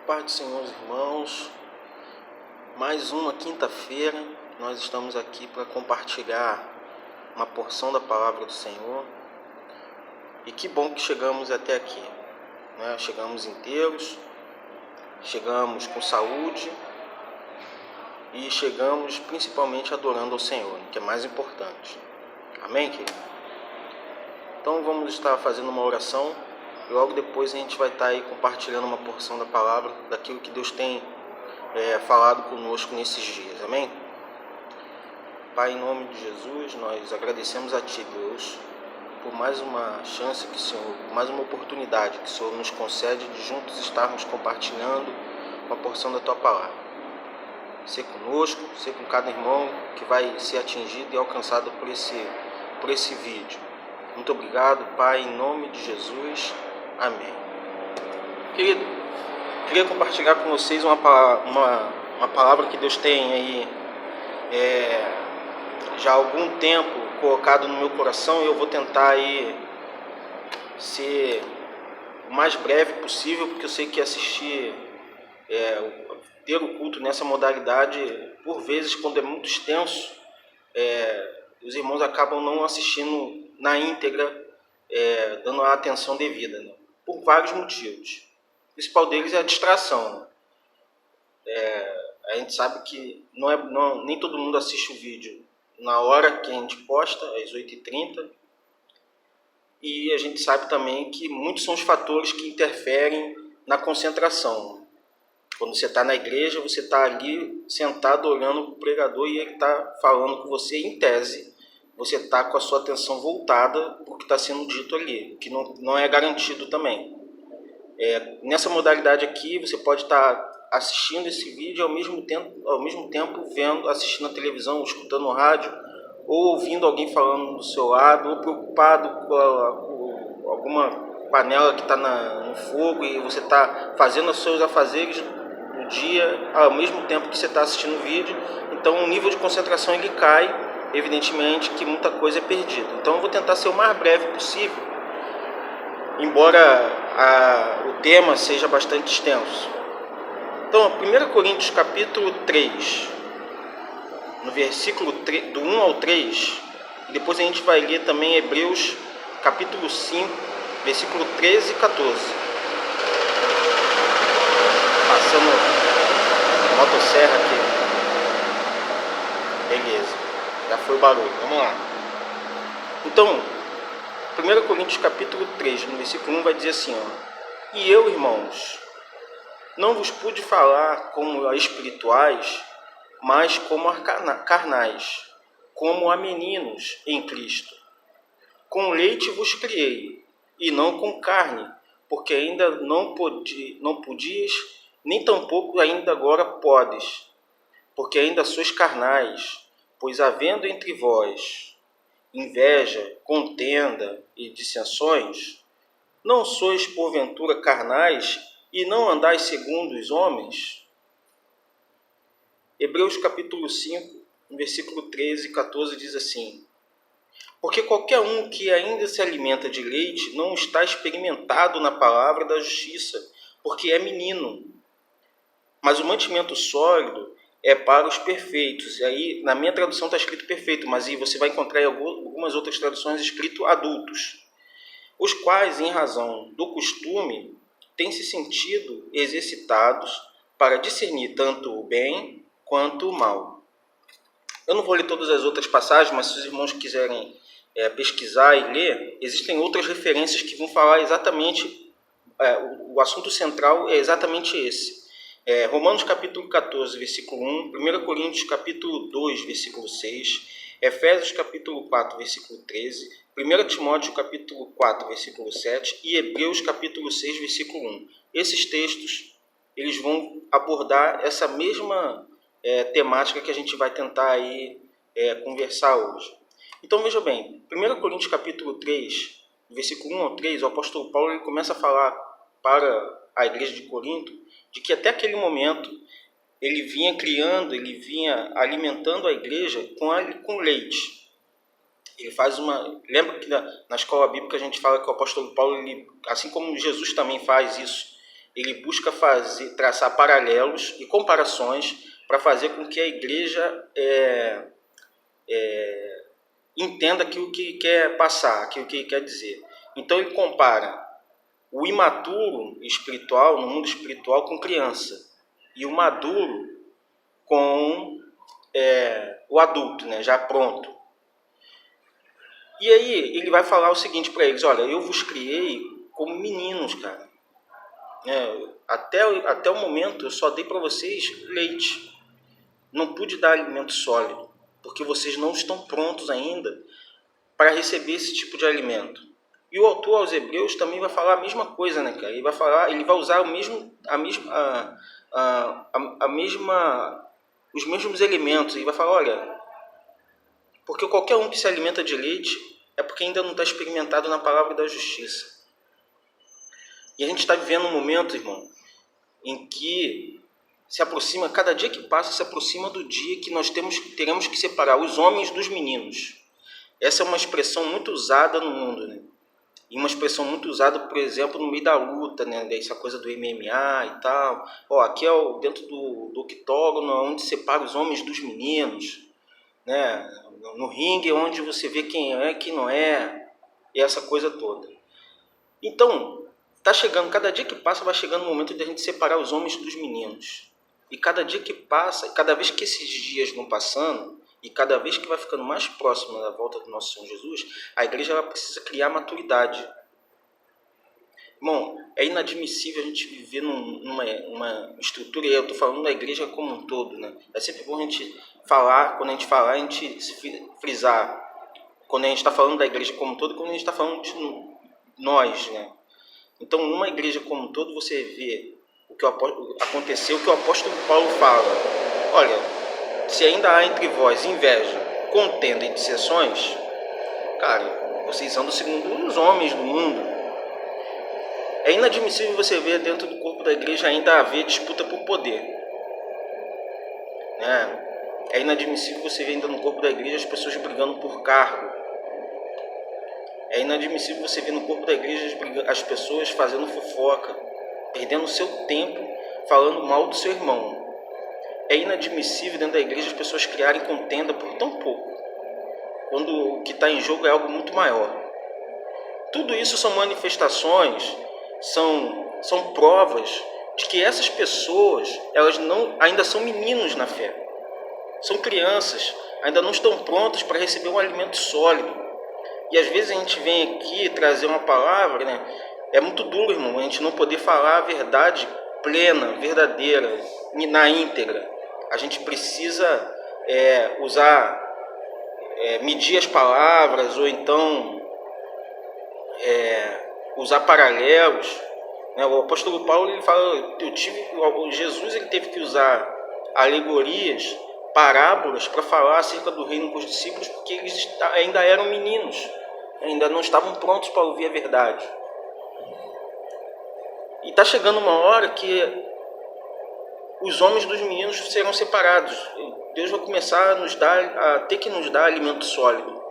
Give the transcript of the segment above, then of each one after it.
paz do Senhor, irmãos. Mais uma quinta-feira, nós estamos aqui para compartilhar uma porção da palavra do Senhor. E que bom que chegamos até aqui, né? Chegamos inteiros, chegamos com saúde e chegamos principalmente adorando ao Senhor, que é mais importante. Amém, querido? Então vamos estar fazendo uma oração e logo depois a gente vai estar aí compartilhando uma porção da palavra, daquilo que Deus tem falado conosco nesses dias. Amém? Pai, em nome de Jesus, nós agradecemos a Ti, Deus, por mais uma chance que o Senhor, mais uma oportunidade que o Senhor nos concede de juntos estarmos compartilhando uma porção da Tua palavra. Ser conosco, ser com cada irmão que vai ser atingido e alcançado por esse vídeo. Muito obrigado, Pai, em nome de Jesus. Amém. Querido, queria compartilhar com vocês uma palavra que Deus tem aí já há algum tempo colocado no meu coração, e eu vou tentar aí ser o mais breve possível, porque eu sei que assistir, ter o culto nessa modalidade, por vezes, quando é muito extenso, os irmãos acabam não assistindo na íntegra, dando a atenção devida, né? Por vários motivos. O principal deles é a distração. A gente sabe que nem todo mundo assiste o vídeo na hora que a gente posta, às 8h30, e a gente sabe também que muitos são os fatores que interferem na concentração. Quando você está na igreja, você está ali sentado olhando para o pregador e ele está falando com você, em tese, você está com a sua atenção voltada para o que está sendo dito ali, que não é garantido também. Nessa modalidade aqui, você pode estar assistindo esse vídeo ao mesmo tempo assistindo a televisão, escutando o rádio, ou ouvindo alguém falando do seu lado, ou preocupado com alguma panela que está no fogo e você está fazendo os seus afazeres do dia ao mesmo tempo que você está assistindo o vídeo. Então o nível de concentração ele cai, evidentemente que muita coisa é perdida. Então eu vou tentar ser o mais breve possível, embora o tema seja bastante extenso. Então, 1 Coríntios capítulo 3, no versículo do 1 ao 3, e depois a gente vai ler também Hebreus capítulo 5, versículo 13 e 14. Passando a motosserra aqui. Beleza, já foi o barulho, vamos lá. Então, 1 Coríntios capítulo 3, no versículo 1 vai dizer assim, E eu, irmãos, não vos pude falar como a espirituais, mas como a carnais, como a meninos em Cristo. Com leite vos criei, e não com carne, porque ainda não podias, nem tampouco ainda agora podes, porque ainda sois carnais, pois havendo entre vós inveja, contenda e dissensões, não sois porventura carnais e não andais segundo os homens? Hebreus capítulo 5, versículo 13 e 14 diz assim, Porque qualquer um que ainda se alimenta de leite não está experimentado na palavra da justiça, porque é menino. Mas o mantimento sólido é para os perfeitos. E aí, na minha tradução está escrito perfeito, mas aí você vai encontrar em algumas outras traduções escrito adultos, os quais, em razão do costume, têm se sentido exercitados para discernir tanto o bem quanto o mal. Eu não vou ler todas as outras passagens, mas se os irmãos quiserem pesquisar e ler, existem outras referências que vão falar exatamente, o assunto central é exatamente esse. Romanos capítulo 14, versículo 1, 1 Coríntios capítulo 2, versículo 6, Efésios capítulo 4, versículo 13, 1 Timóteo capítulo 4, versículo 7 e Hebreus capítulo 6, versículo 1. Esses textos eles vão abordar essa mesma temática que a gente vai tentar aí, conversar hoje. Então veja bem, 1 Coríntios capítulo 3, versículo 1 ao 3, o apóstolo Paulo ele começa a falar para a igreja de Corinto de que até aquele momento ele vinha alimentando a igreja com leite. Ele faz lembra que na escola bíblica a gente fala que o apóstolo Paulo, assim como Jesus também faz isso, ele busca traçar paralelos e comparações para fazer com que a igreja entenda aquilo que quer passar, aquilo que quer dizer. Então ele compara o imaturo espiritual, no mundo espiritual, com criança, e o maduro com o adulto, né, já pronto. E aí ele vai falar o seguinte para eles: olha, eu vos criei como meninos, cara. Até o momento eu só dei para vocês leite. Não pude dar alimento sólido, porque vocês não estão prontos ainda para receber esse tipo de alimento. E o autor aos Hebreus também vai falar a mesma coisa, né, cara? Ele vai usar os mesmos elementos. Ele vai falar: olha, porque qualquer um que se alimenta de leite é porque ainda não está experimentado na palavra da justiça. E a gente está vivendo um momento, irmão, em que cada dia que passa, se aproxima do dia que nós teremos que separar os homens dos meninos. Essa é uma expressão muito usada no mundo, né? E uma expressão muito usada, por exemplo, no meio da luta, né? Essa coisa do MMA e tal. Aqui é dentro do octógono, onde separa os homens dos meninos, né? No ringue, onde você vê quem é e quem não é, e essa coisa toda. Então, tá chegando, cada dia que passa, vai chegando o momento de a gente separar os homens dos meninos. E cada dia que passa, cada vez que esses dias vão passando, e cada vez que vai ficando mais próximo da volta do nosso Senhor Jesus, a igreja ela precisa criar maturidade. Irmão, é inadmissível a gente viver numa estrutura, e eu estou falando da igreja como um todo, né? É sempre bom a gente falar, quando a gente falar, a gente frisar, quando a gente está falando da igreja como um todo, quando a gente está falando de nós, né? Então, numa igreja como um todo, você vê o que aconteceu, o que o apóstolo Paulo fala: olha, se ainda há entre vós inveja, contenda e dissensões, cara, vocês andam segundo os homens do mundo. É inadmissível você ver dentro do corpo da igreja ainda haver disputa por poder, né? É inadmissível você ver ainda no corpo da igreja as pessoas brigando por cargo. É inadmissível você ver no corpo da igreja as pessoas fazendo fofoca, perdendo o seu tempo falando mal do seu irmão. É inadmissível dentro da igreja as pessoas criarem contenda por tão pouco, quando o que está em jogo é algo muito maior. Tudo isso são manifestações, são provas de que essas pessoas elas ainda são meninos na fé. São crianças, ainda não estão prontas para receber um alimento sólido. E às vezes a gente vem aqui trazer uma palavra, né? É muito duro, irmão, a gente não poder falar a verdade plena, verdadeira, na íntegra. A gente precisa medir as palavras, ou então usar paralelos, né? O apóstolo Paulo ele fala: Jesus ele teve que usar alegorias, parábolas para falar acerca do reino com os discípulos, porque eles ainda eram meninos, ainda não estavam prontos para ouvir a verdade. E está chegando uma hora que os homens dos meninos serão separados. Deus vai começar a ter que nos dar alimento sólido.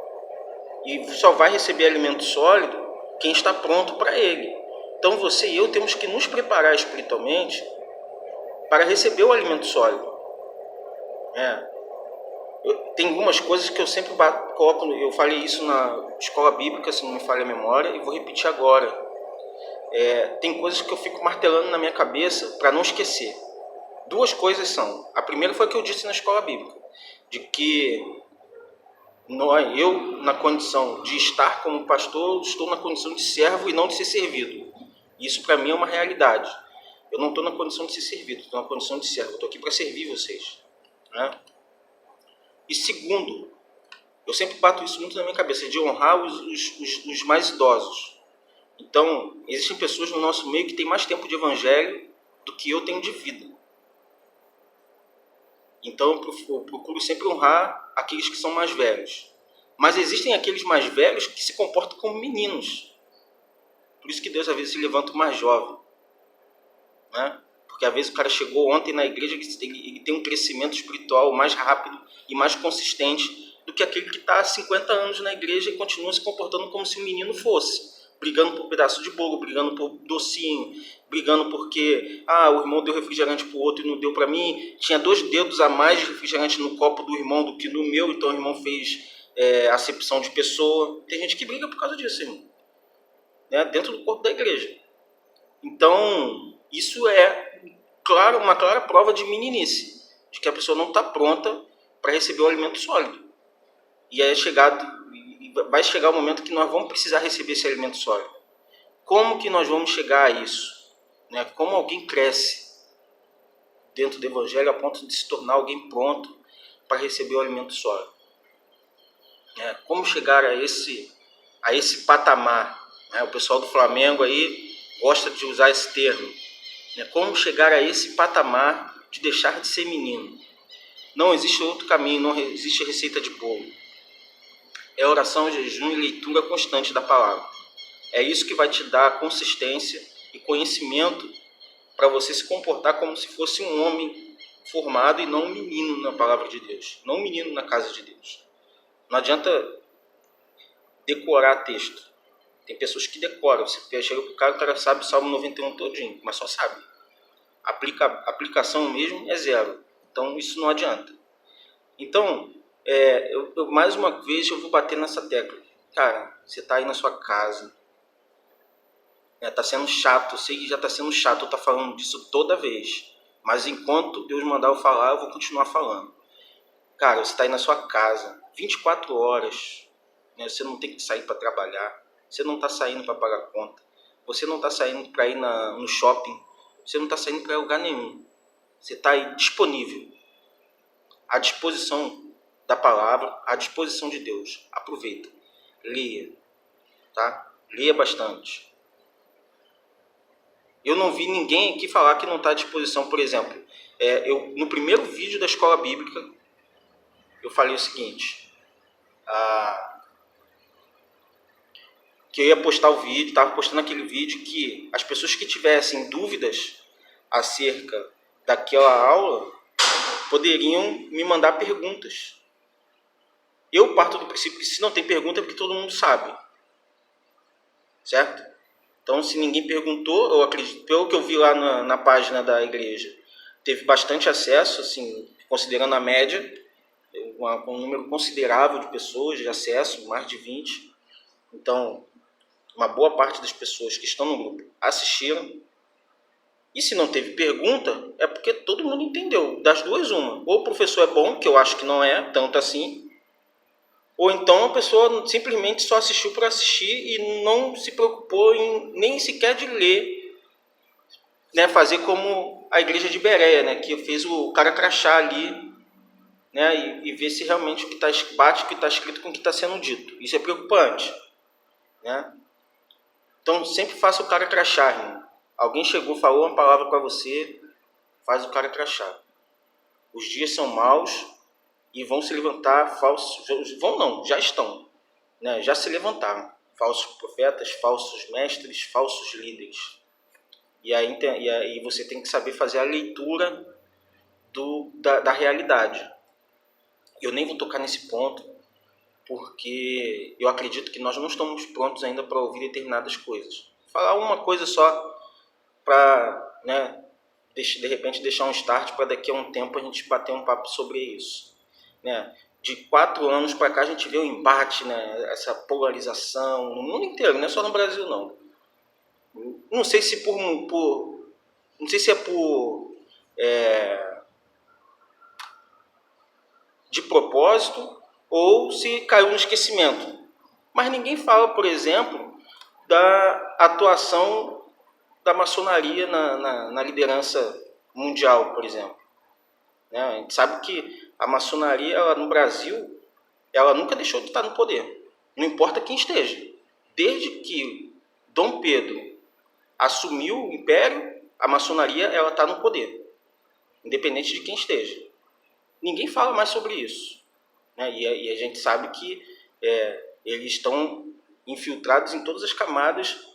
E só vai receber alimento sólido quem está pronto para ele. Então você e eu temos que nos preparar espiritualmente para receber o alimento sólido. Tem algumas coisas que eu sempre coloco, eu falei isso na escola bíblica, se não me falha a memória, e vou repetir agora. Tem coisas que eu fico martelando na minha cabeça para não esquecer. Duas coisas são: a primeira foi o que eu disse na escola bíblica, de que eu, na condição de estar como pastor, estou na condição de servo e não de ser servido. Isso para mim é uma realidade. Eu não estou na condição de ser servido, estou na condição de servo. Estou aqui para servir vocês, né? E segundo, eu sempre bato isso muito na minha cabeça, de honrar os mais idosos. Então, existem pessoas no nosso meio que têm mais tempo de evangelho do que eu tenho de vida. Então, eu procuro sempre honrar aqueles que são mais velhos. Mas existem aqueles mais velhos que se comportam como meninos. Por isso que Deus, às vezes, se levanta o mais jovem, né? Porque, às vezes, o cara chegou ontem na igreja e ele tem um crescimento espiritual mais rápido e mais consistente do que aquele que está há 50 anos na igreja e continua se comportando como se um menino fosse, brigando por um pedaço de bolo, brigando por docinho, brigando porque o irmão deu refrigerante para o outro e não deu para mim. Tinha 2 dedos a mais de refrigerante no copo do irmão do que no meu, então o irmão fez acepção de pessoa. Tem gente que briga por causa disso, irmão, né? Dentro do corpo da igreja. Então, isso é uma clara prova de meninice, de que a pessoa não está pronta para receber o alimento sólido. E vai chegar o momento que nós vamos precisar receber esse alimento sólido. Como que nós vamos chegar a isso? Né? Como alguém cresce dentro do Evangelho a ponto de se tornar alguém pronto para receber o alimento sólido? Como chegar a esse patamar? Né? O pessoal do Flamengo aí gosta de usar esse termo. Né? Como chegar a esse patamar de deixar de ser menino? Não existe outro caminho, não existe receita de bolo. É oração, jejum e leitura constante da palavra. É isso que vai te dar consistência e conhecimento para você se comportar como se fosse um homem formado e não um menino na palavra de Deus, não um menino na casa de Deus. Não adianta decorar texto. Tem pessoas que decoram. Você chega pro cara, o cara sabe o Salmo 91 todinho, mas só sabe. Aplicação mesmo é zero. Então isso não adianta. Então, eu mais uma vez eu vou bater nessa tecla. Cara, você está aí na sua casa. Está sendo chato, eu sei que já está sendo chato eu estar falando disso toda vez. Mas enquanto Deus mandar eu falar, eu vou continuar falando. Cara, você está aí na sua casa, 24 horas. Né? Você não tem que sair para trabalhar. Você não está saindo para pagar conta. Você não está saindo para ir no shopping. Você não está saindo para lugar nenhum. Você está aí disponível. À disposição da palavra, à disposição de Deus. Aproveita. Leia. Tá? Leia bastante. Eu não vi ninguém aqui falar que não está à disposição. Por exemplo, no primeiro vídeo da Escola Bíblica, eu falei o seguinte. Que eu ia postar o vídeo, estava postando aquele vídeo que as pessoas que tivessem dúvidas acerca daquela aula poderiam me mandar perguntas. Eu parto do princípio que se não tem pergunta é porque todo mundo sabe. Certo? Então, se ninguém perguntou, eu acredito, pelo que eu vi lá na página da igreja, teve bastante acesso, assim, considerando a média, um número considerável de pessoas de acesso, mais de 20. Então, uma boa parte das pessoas que estão no grupo assistiram. E se não teve pergunta, é porque todo mundo entendeu. Das duas, uma. Ou o professor é bom, que eu acho que não é tanto assim, ou então a pessoa simplesmente só assistiu por assistir e não se preocupou em nem sequer de ler, né? Fazer como a igreja de Bereia, né? Que fez o cara crachar ali, né? E ver se realmente o que bate o que está escrito com o que está sendo dito. Isso é preocupante, né? Então sempre faça o cara crachar, irmão. Alguém chegou, falou uma palavra para você, faz o cara crachar. Os dias são maus e vão se levantar falsos... já estão. Né? Já se levantaram. Falsos profetas, falsos mestres, falsos líderes. E aí você tem que saber fazer a leitura da realidade. Eu nem vou tocar nesse ponto, porque eu acredito que nós não estamos prontos ainda para ouvir determinadas coisas. Falar uma coisa só para, né, de repente deixar um start para daqui a um tempo a gente bater um papo sobre isso. Né? De 4 anos para cá a gente vê o embate, né? Essa polarização no mundo inteiro, não é só no Brasil não. Não sei se não sei se é de propósito ou se caiu no esquecimento. Mas ninguém fala, por exemplo, da atuação da maçonaria na liderança mundial, por exemplo. Né? A gente sabe que a maçonaria, ela, no Brasil, ela nunca deixou de estar no poder. Não importa quem esteja. Desde que Dom Pedro assumiu o império, a maçonaria ela está no poder. Independente de quem esteja. Ninguém fala mais sobre isso. Né? E a gente sabe que eles estão infiltrados em todas as camadas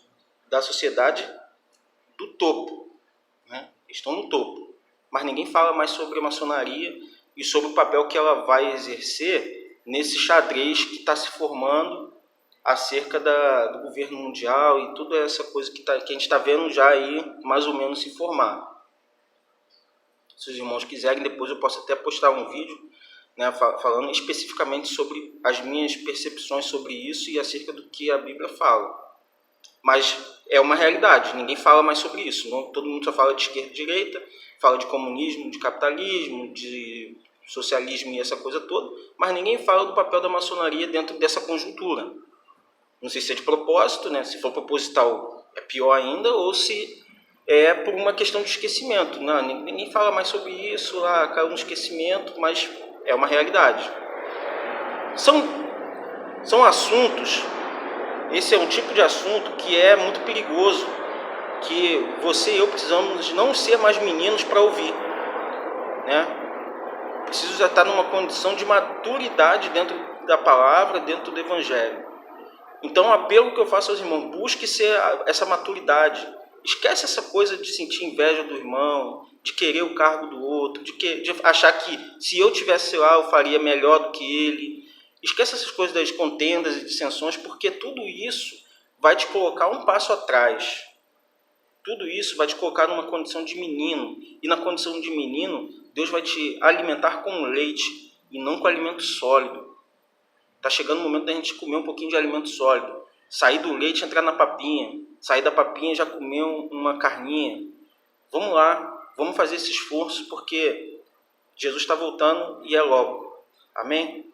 da sociedade do topo. Né? Estão no topo. Mas ninguém fala mais sobre a maçonaria e sobre o papel que ela vai exercer nesse xadrez que está se formando acerca do governo mundial e toda essa coisa que a gente está vendo já aí mais ou menos se formar. Se os irmãos quiserem, depois eu posso até postar um vídeo, né, falando especificamente sobre as minhas percepções sobre isso e acerca do que a Bíblia fala. Mas é uma realidade, ninguém fala mais sobre isso. Não, todo mundo só fala de esquerda e direita, fala de comunismo, de capitalismo, de socialismo e essa coisa toda, mas ninguém fala do papel da maçonaria dentro dessa conjuntura. Não sei se é de propósito, né? Se for proposital é pior ainda, ou se é por uma questão de esquecimento. Não, ninguém fala mais sobre isso, caiu no esquecimento, mas é uma realidade. São assuntos, esse é um tipo de assunto que é muito perigoso, que você e eu precisamos não ser mais meninos para ouvir, né? Preciso já estar numa condição de maturidade dentro da palavra, dentro do evangelho. Então, o apelo que eu faço aos irmãos, busque ser essa maturidade. Esquece essa coisa de sentir inveja do irmão, de querer o cargo do outro, de achar que se eu tivesse lá eu faria melhor do que ele. Esquece essas coisas das contendas e dissensões, porque tudo isso vai te colocar um passo atrás. Tudo isso vai te colocar numa condição de menino. E na condição de menino, Deus vai te alimentar com leite e não com alimento sólido. Está chegando o momento da gente comer um pouquinho de alimento sólido. Sair do leite e entrar na papinha. Sair da papinha e já comer uma carninha. Vamos lá, vamos fazer esse esforço, porque Jesus está voltando e é logo. Amém?